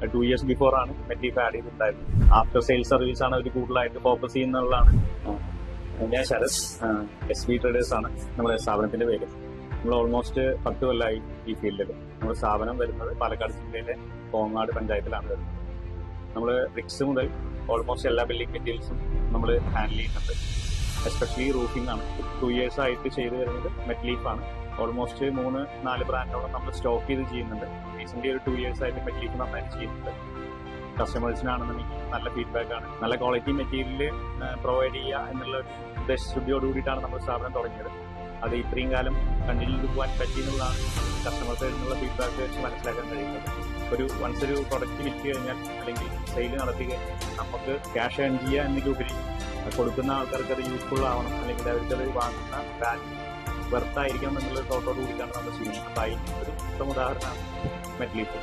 2 years before ആണ് മെറ്റ്ലീഫ് add ചെയ്തിട്ടുണ്ടായിരുന്നത്. After sales service ആണ് അവർ കൂടുതലായിട്ട് ഫോക്കസ് ചെയ്യുന്നതാണ്. ഞാൻ ശരത്, SB ട്രേഡേഴ്സ് ആണ് നമ്മുടെ സ്ഥാപനത്തിന്റെ പേര്. നമ്മൾ ഓൾമോസ്റ്റ് 10 കൊല്ലമായി ഈ ഫീൽഡിൽ. നമ്മുടെ സ്ഥാപനം വരുന്നത് പാലക്കാട് ജില്ലയിലെ കോങ്ങാട് പഞ്ചായത്തിലാണ് വരുന്നത്. നമ്മൾ ബ്രിക്സ് മുതൽ ഓൾമോസ്റ്റ് എല്ലാ ബിൽഡിംഗ് മെറ്റീരിയൽസും നമ്മൾ ഹാൻഡിൽ ചെയ്യുന്നുണ്ട്. എസ്പെഷ്യലി റൂഫിംഗ് ആണ് 2 years ആയിട്ട് ചെയ്തു വരുന്നത് മെറ്റ്ലീഫ് ആണ്. ഓൾമോസ്റ്റ് 3-4 ബ്രാൻഡോളം നമ്മൾ സ്റ്റോക്ക് ചെയ്ത് ചെയ്യുന്നുണ്ട്. റീസെന്റ് ഒരു 2 years ആയിട്ട് മെറ്റ്ലീഫ് നന്നായിട്ട് ചെയ്യുന്നുണ്ട്. കസ്റ്റമേഴ്സിനാണെന്നുണ്ടെങ്കിൽ നല്ല ഫീഡ്ബാക്ക് ആണ്. നല്ല ക്വാളിറ്റി മെറ്റീരിയൽ പ്രൊവൈഡ് ചെയ്യുക എന്നുള്ള ഉദ്ദേശശുദ്ധിയോട് കൂടിയിട്ടാണ് നമ്മൾ സ്ഥാപനം തുടങ്ങിയത്. അത് ഇത്രയും കാലം കണ്ടിന്യൂ ചെയ്ത് പോകാൻ പറ്റിയെന്നുള്ളതാണ് കസ്റ്റമേഴ്സിൽ നിന്നുള്ള ഫീഡ്ബാക്ക് വെച്ച് മനസ്സിലാക്കാൻ കഴിയുന്നത്. വൺസ് ഒരു പ്രൊഡക്റ്റ് വിറ്റ് കഴിഞ്ഞാൽ അല്ലെങ്കിൽ സെയിൽ നടത്തി കഴിഞ്ഞാൽ നമുക്ക് ക്യാഷ് ഏൺ ചെയ്യുക എന്നതിലുപരി കൊടുക്കുന്ന ആൾക്കാർക്ക് അത് യൂസ്ഫുൾ ആവണം, അല്ലെങ്കിൽ അവർക്കത് വാങ്ങുന്ന വാല്യൂ വെർത്തായിരിക്കണം എന്നുള്ള തോട്ടോട് കൂടിയിട്ടാണ് നമ്മൾ ചെയ്യുന്നത്. അപ്പോൾ അതിന് ഒരു ഉത്തമ ഉദാഹരണമാണ് മെറ്റ്ലീഫ്.